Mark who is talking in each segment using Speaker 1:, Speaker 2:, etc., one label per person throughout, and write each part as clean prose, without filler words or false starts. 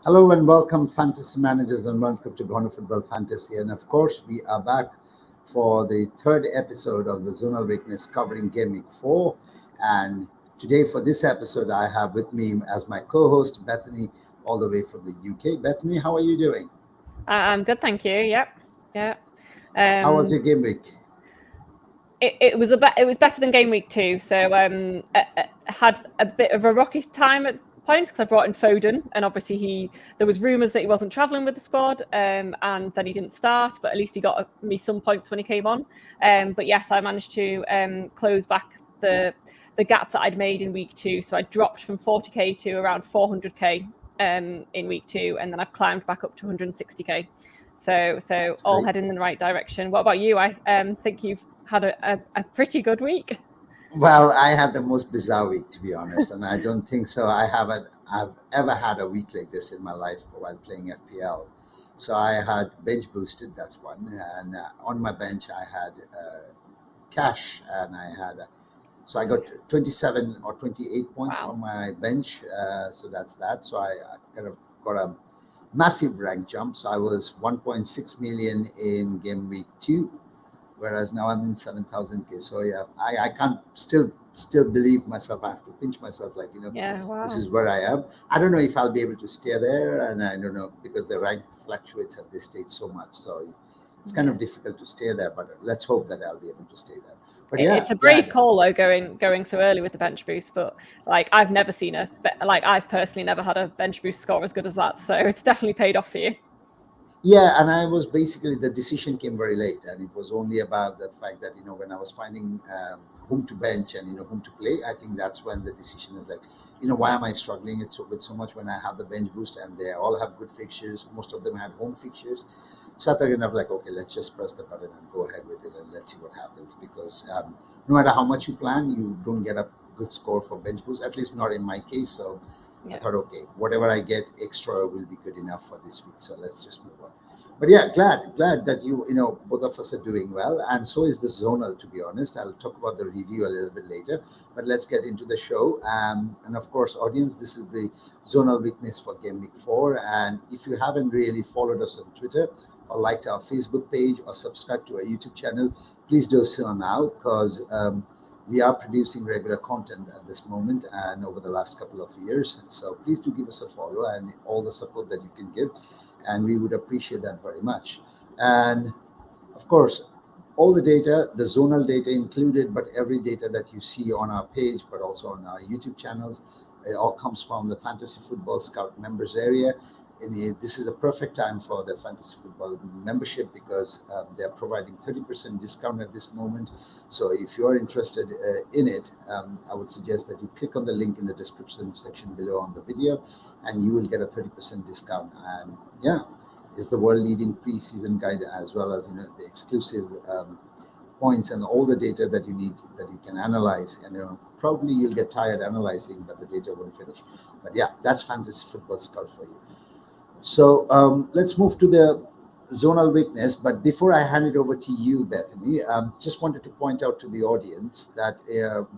Speaker 1: Hello and welcome, fantasy managers, and welcome to Gone Football Fantasy. And of course, we are back for the third episode of the Zonal Weakness covering Game Week 4. And today, for this episode, I have with me as my co host, Bethany, all the way from the UK. Bethany, how are you doing?
Speaker 2: I'm good, thank you. Yep, yeah.
Speaker 1: How was
Speaker 2: Um,
Speaker 1: your game week?
Speaker 2: it was it was better than game week 2. So I had a bit of a rocky time at points because I brought in Foden, and obviously there was rumours that he wasn't travelling with the squad, and then he didn't start. But at least he got me some points when he came on. But yes, I managed to close back the gap that I'd made in week 2. So I dropped from 40k to around 400k in week 2, and then I've climbed back up to 160k. So
Speaker 1: That's
Speaker 2: all
Speaker 1: great.
Speaker 2: heading in the right direction. What about you? I think you've had a pretty good week.
Speaker 1: Well, I had the most bizarre week, to be honest, and I don't think so. I've ever had a week like this in my life while playing FPL. So I had bench boosted, that's one, and on my bench I had cash, and so I got
Speaker 2: Nice.
Speaker 1: 27 or 28 points
Speaker 2: Wow.
Speaker 1: from my bench. So that's that. So I kind of got a massive rank jump. So I was 1.6 million in game week 2, whereas now I'm in 7,000k. So yeah, I can't still believe myself. I have to pinch myself, like,
Speaker 2: Yeah.
Speaker 1: this
Speaker 2: Wow.
Speaker 1: is where I am. I don't know if I'll be able to stay there, and I don't know because the rank fluctuates at this stage so much. So it's kind of
Speaker 2: Yeah.
Speaker 1: difficult to stay there, but let's hope that I'll be able to stay there. But yeah,
Speaker 2: It's a brave
Speaker 1: glad.
Speaker 2: call though, going so early with the bench boost. But like I've never seen I've personally never had a bench boost score as good as that. So it's definitely paid off for you.
Speaker 1: Yeah, and I was basically, the decision came very late, and it was only about the fact that when I was finding whom to bench and whom to play. I think that's when the decision is like, why am I struggling with so much when I have the bench boost and they all have good fixtures. Most of them had home fixtures, so I thought like, okay, let's just press the button and go ahead with it, and let's see what happens. Because no matter how much you plan, you don't get a good score for bench boost. At least not in my case. So I
Speaker 2: Yeah.
Speaker 1: thought, okay, whatever I get extra will be good enough for this week. So let's just move on. But yeah, glad that both of us are doing well, and so is the Zonal. To be honest, I'll talk about the review a little bit later. But let's get into the show. And of course, audience, this is the Zonal Weakness for Game Week 4. And if you haven't really followed us on Twitter or liked our Facebook page or subscribed to our YouTube channel, please do so now, because we are producing regular content at this moment and over the last couple of years. So please do give us a follow and all the support that you can give, and we would appreciate that very much. And of course, all the data, the zonal data included, but every data that you see on our page, but also on our YouTube channels, it all comes from the Fantasy Football Scout members area. And this is a perfect time for the Fantasy Football membership, because they're providing 30% discount at this moment. So if you're interested in it, I would suggest that you click on the link in the description section below on the video, and you will get a 30% discount. And yeah, is the world leading preseason guide, as well as the exclusive points and all the data that you need, that you can analyze. And probably you'll get tired analyzing, but the data won't finish. But yeah, that's Fantasy Football Scout for you. So let's move to the zonal weakness. But before I hand it over to you, Bethany, just wanted to point out to the audience that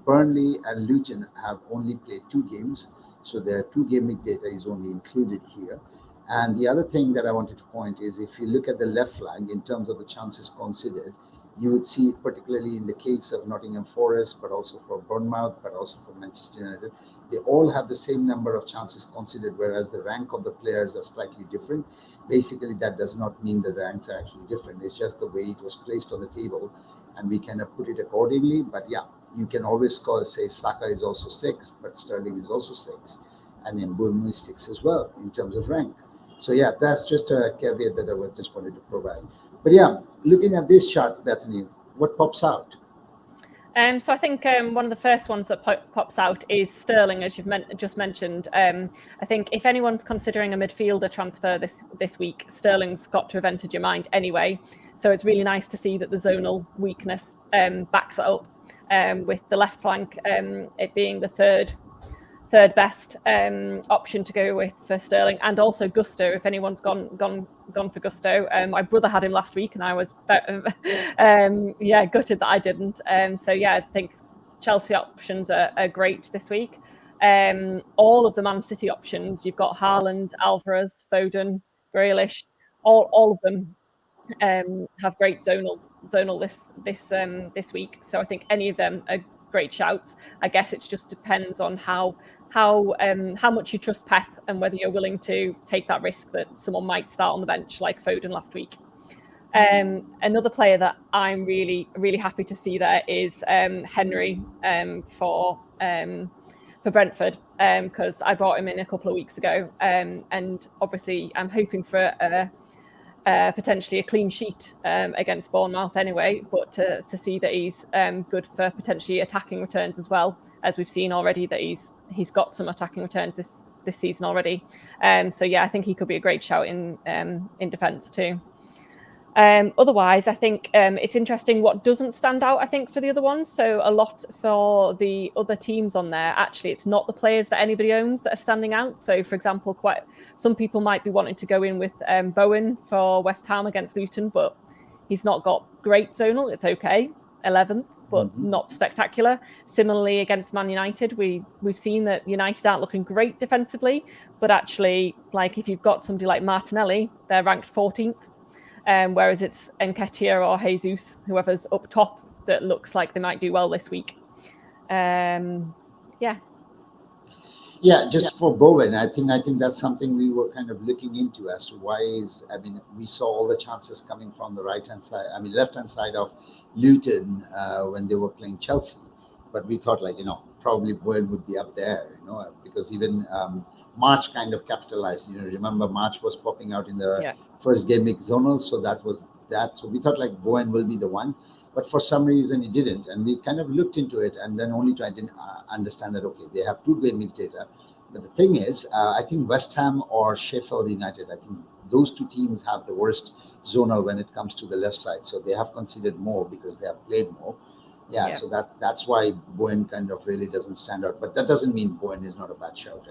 Speaker 1: Burnley and Luton have only played 2 games. So their 2 game week data is only included here. And the other thing that I wanted to point is, if you look at the left flank in terms of the chances considered, you would see, particularly in the case of Nottingham Forest, but also for Bournemouth, but also for Manchester United, they all have the same number of chances considered, whereas the rank of the players are slightly different. Basically, that does not mean the ranks are actually different. It's just the way it was placed on the table, and we kind of put it accordingly. But yeah, you can always say Saka is also 6, but Sterling is also 6, and then Bournemouth is 6 as well in terms of rank. So yeah, that's just a caveat that just wanted to provide. But yeah, looking at this chart, Bethany, what pops out?
Speaker 2: So I think one of the first ones that pops out is Sterling, as you've just mentioned. I think if anyone's considering a midfielder transfer this week, Sterling's got to have entered your mind anyway. So it's really nice to see that the zonal weakness backs it up, with the left flank it being the third best option to go with for Sterling, and also Gusto. If anyone's gone for Gusto, my brother had him last week, and I was gutted that I didn't. So yeah, I think Chelsea options are great this week. All of the Man City options, you've got Haaland, Alvarez, Foden, Grealish, all of them have great zonal this week. So I think any of them are great shouts. I guess it just depends on how much you trust Pep and whether you're willing to take that risk that someone might start on the bench like Foden last week. Another player that I'm really, really happy to see there is Henry for Brentford, because I brought him in a couple of weeks ago, and obviously I'm hoping for potentially a clean sheet against Bournemouth anyway, but to see that he's good for potentially attacking returns as well, as we've seen already that he's got some attacking returns this season already. So yeah, I think he could be a great shout in defence too. Otherwise, I think it's interesting what doesn't stand out, I think, for the other ones. So a lot for the other teams on there, actually, it's not the players that anybody owns that are standing out. So, for example, quite some people might be wanting to go in with Bowen for West Ham against Luton, but he's not got great zonal. It's okay, 11th, but not spectacular. Similarly, against Man United, we've seen that United aren't looking great defensively, but actually, like if you've got somebody like Martinelli, they're ranked 14th. Whereas it's Nketiah or Jesus, whoever's up top, that looks like they might do well this week. Yeah.
Speaker 1: Yeah, just for Bowen, I think that's something we were kind of looking into as to why we saw all the chances coming from the left-hand side of Luton when they were playing Chelsea. But we thought probably Bowen would be up there, because even March kind of capitalized. Remember March was popping out in the first game week zonal, so that was that. So we thought Bowen will be the one, but for some reason he didn't, and we kind of looked into it, and then only to understand that they have 2 game weeks data. But the thing is, I think West Ham or Sheffield United, I think those 2 teams have the worst zonal when it comes to the left side. So they have conceded more because they have played more. Yeah. So that's why Bowen kind of really doesn't stand out. But that doesn't mean Bowen is not a bad shout.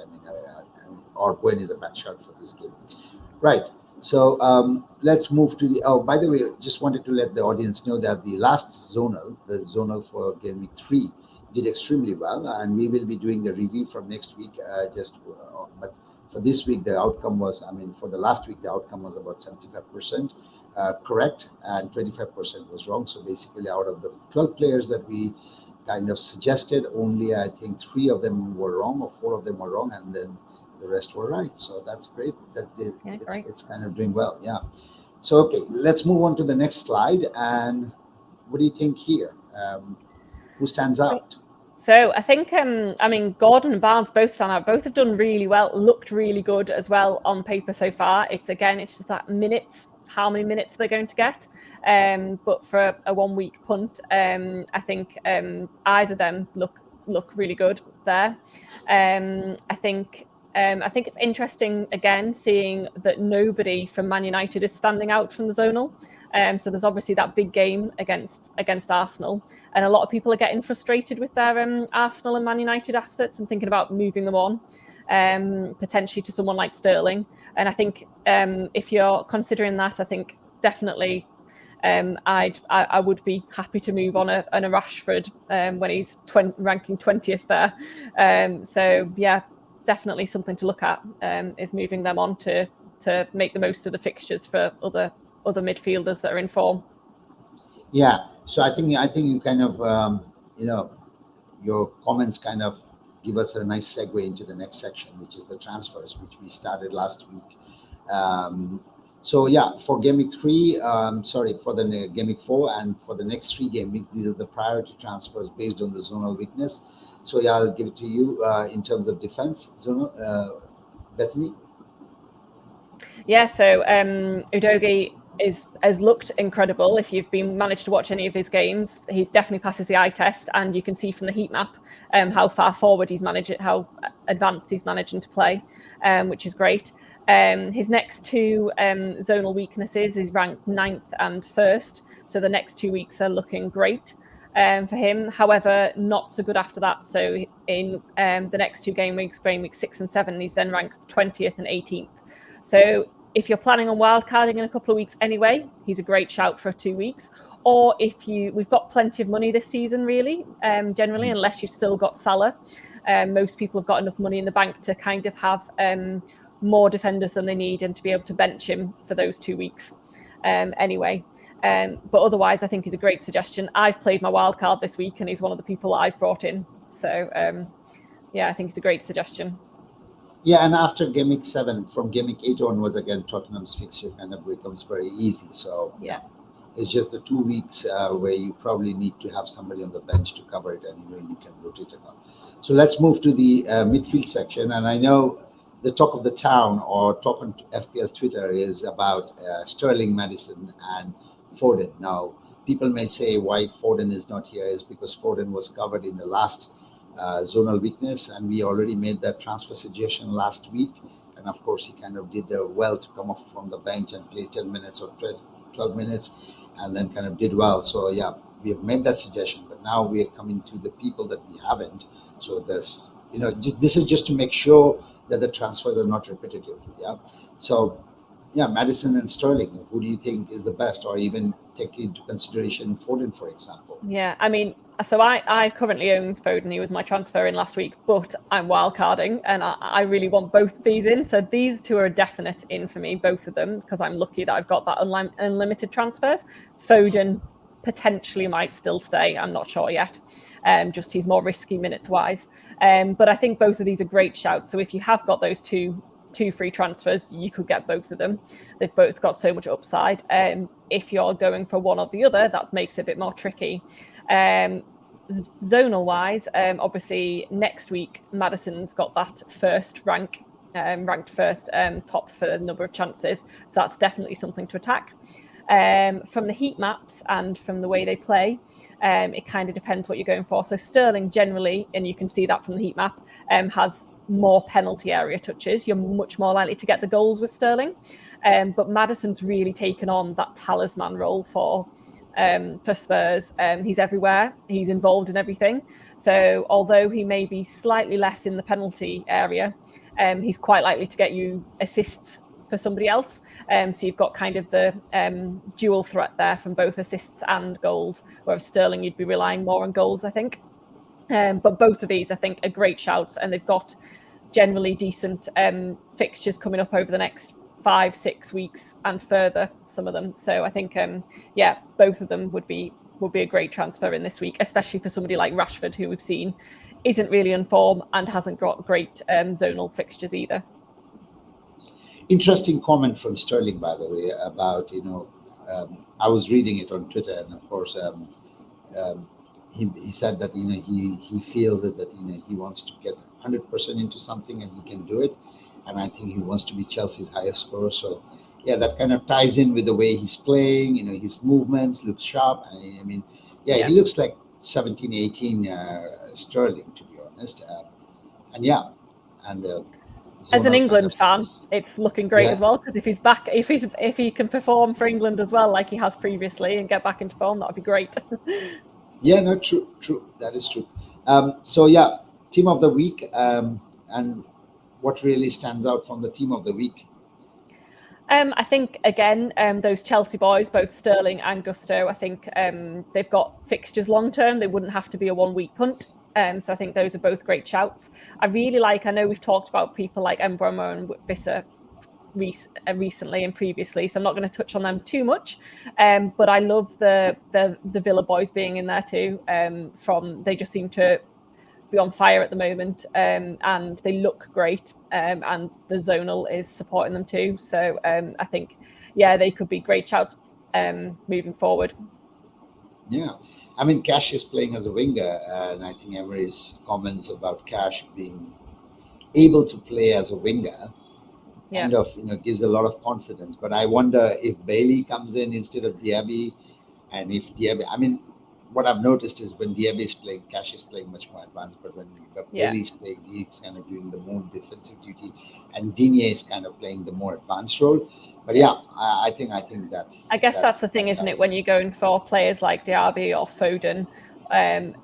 Speaker 1: Or Bowen is a bad shout for this game. Right. So let's move to the. Oh, by the way, just wanted to let the audience know that the last zonal, the zonal for game week 3, did extremely well, and we will be doing the review from next week. But for this week, the outcome was. For the last week, the outcome was about 75%. Correct, and 25% was wrong. So basically, out of the 12 players that we kind of suggested, only I think 3 of them were wrong, or 4 of them were wrong, and then the rest were right. So that's great. It's kind of doing well. Yeah. So okay, let's move on to the next slide. And what do you think here? Who stands out?
Speaker 2: So I think, Gordon and Barnes both stand out. Both have done really well, looked really good as well on paper so far. It's just that minutes, how many minutes they're going to get. But for a 1 week punt, I think either of them look really good there. I think it's interesting again seeing that nobody from Man United is standing out from the zonal. So there's obviously that big game against Arsenal, and a lot of people are getting frustrated with their Arsenal and Man United assets and thinking about moving them on, potentially to someone like Sterling. And I think if you're considering that, I think definitely I would be happy to move on a Rashford when he's ranking 20th there. So yeah, definitely something to look at is moving them on to make the most of the fixtures for other midfielders that are in form.
Speaker 1: Yeah, so I think you kind of your comments kind of give us a nice segue into the next section, which is the transfers, which we started last week. So yeah, for game week 3, for the game week 4, and for the next 3 game weeks, these are the priority transfers based on the zonal weakness. So yeah, I'll give it to you in terms of defense, zonal, Bethany.
Speaker 2: Yeah, so Udogie has looked incredible. If you've managed to watch any of his games, he definitely passes the eye test, and you can see from the heat map how far forward he's managed it, how advanced he's managing to play, which is great. His next 2 zonal weaknesses is ranked 9th and 1st, so the next 2 weeks are looking great for him. However, not so good after that. So in the next 2 game weeks 6 and 7, he's then ranked 20th and 18th. So if you're planning on wildcarding in a couple of weeks anyway, he's a great shout for 2 weeks. or if we've got plenty of money this season, really, generally, unless you've still got Salah. Most people have got enough money in the bank to kind of have more defenders than they need and to be able to bench him for those 2 weeks anyway. But otherwise, I think he's a great suggestion. I've played my wild card this week and he's one of the people I've brought in. So, I think it's a great suggestion.
Speaker 1: Yeah, and after Gimmick 7, from Gimmick 8 onwards, again, Tottenham's fixture kind of becomes very easy. So,
Speaker 2: yeah.
Speaker 1: It's just the 2 weeks where you probably need to have somebody on the bench to cover it, and you can rotate it on. So let's move to the midfield section. And I know the talk of the town or talk on FPL Twitter is about Sterling, Madison, and Foden. Now, people may say why Foden is not here is because Foden was covered in the last zonal weakness, and we already made that transfer suggestion last week. And of course, he kind of did well to come off from the bench and play 10 minutes or 12 minutes. And then kind of did well. So we have made that suggestion, but now we are coming to the people that we haven't. So this is just to make sure that the transfers are not repetitive. Yeah. So Madison and Sterling, who do you think is the best, or even take into consideration Foden, for example?
Speaker 2: Yeah, I mean, so I currently own Foden. He was my transfer in last week, but I'm wildcarding and I really want both of these in. So these two are a definite in for me, both of them, because I'm lucky that I've got that unlimited transfers. Foden potentially might still stay. I'm not sure yet. Just he's more risky minutes wise. But I think both of these are great shouts. So if you have got those two free transfers, you could get both of them. They've both got so much upside. If you're going for one or the other, that makes it a bit more tricky. Zonal wise, obviously next week Madison's got that first ranked first top for the number of chances, so that's definitely something to attack. From the heat maps and from the way they play, it kind of depends what you're going for. So Sterling generally, and you can see that from the heat map, has more penalty area touches. You're much more likely to get the goals with Sterling, but Madison's really taken on that talisman role for Spurs. He's everywhere. He's involved in everything. So although he may be slightly less in the penalty area, he's quite likely to get you assists for somebody else. So you've got kind of the dual threat there from both assists and goals, whereas Sterling, you'd be relying more on goals, I think. But both of these, I think, are great shouts, and they've got generally decent fixtures coming up over the next 5-6 weeks and further, some of them. So I think, both of them would be a great transfer in this week, especially for somebody like Rashford, who we've seen isn't really in form and hasn't got great zonal fixtures either.
Speaker 1: Interesting comment from Sterling, by the way, about, I was reading it on Twitter, and of course, he said that, he feels that he wants to get 100% into something and he can do it. And I think he wants to be Chelsea's highest scorer. So, that kind of ties in with the way he's playing. His movements look sharp. He looks like 17, 18 Sterling, to be honest.
Speaker 2: As an England fan, it's looking great as well, because if he's back, if he can perform for England as well, like he has previously, and get back into form, that would be great.
Speaker 1: True. That is true. Team of the week, and what really stands out from the team of the week?
Speaker 2: I think, again, those Chelsea boys, both Sterling and Gusto, I think they've got fixtures long term. They wouldn't have to be a 1 week punt. So I think those are both great shouts. I know we've talked about people like Mbromo and Visser recently and previously, so I'm not going to touch on them too much. But I love the Villa boys being in there too. They just seem to be on fire at the moment, and they look great, and the zonal is supporting them too. So I think they could be great shouts moving forward.
Speaker 1: Cash is playing as a winger, and I think Emery's comments about Cash being able to play as a winger kind of gives a lot of confidence. But I wonder if Bailey comes in instead of Diaby, and if Diaby, what I've noticed is when Diaby is playing, Cash is playing much more advanced, but when Bailey is playing, he's kind of doing the more defensive duty, and Digne is kind of playing the more advanced role. But I think that's.
Speaker 2: I guess that's the thing, isn't it? When you're going for players like Diaby or Foden,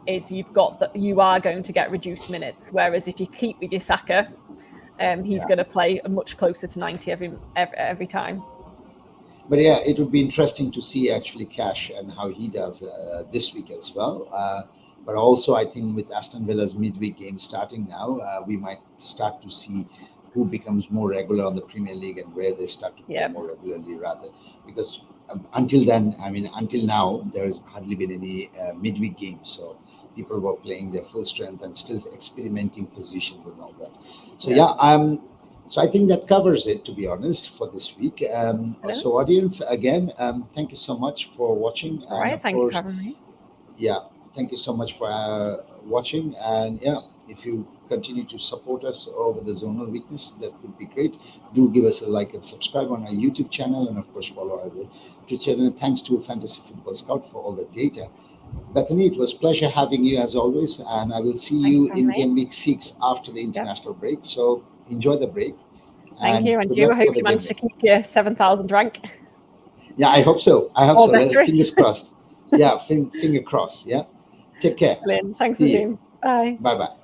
Speaker 2: is you are going to get reduced minutes. Whereas if you keep with your Saka, he's going to play much closer to 90 every time.
Speaker 1: But yeah, it would be interesting to see actually Cash and how he does this week as well. But also, I think with Aston Villa's midweek game starting now, we might start to see who becomes more regular on the Premier League and where they start to play more regularly, rather. Because until then, I mean, until now, there has hardly been any midweek games. So people were playing their full strength and still experimenting positions and all that. So so I think that covers it, to be honest, for this week. So audience, again, thank you so much for watching.
Speaker 2: All right, thank you for having me.
Speaker 1: Yeah, thank you so much for watching. And yeah, if you continue to support us over the Zonal Weakness, that would be great. Do give us a like and subscribe on our YouTube channel, and of course follow our Twitch channel. And thanks to Fantasy Football Scout for all the data. Bethany, it was a pleasure having you as always, and I will see you in game week 6 after the international break. So enjoy the break.
Speaker 2: Thank you, and you. I hope you managed to keep your 7,000 rank.
Speaker 1: Yeah, I hope so. I hope so. Fingers crossed. Yeah, finger crossed. Yeah. Take care.
Speaker 2: Brilliant. Thanks, Nadeem. Bye.
Speaker 1: Bye-bye.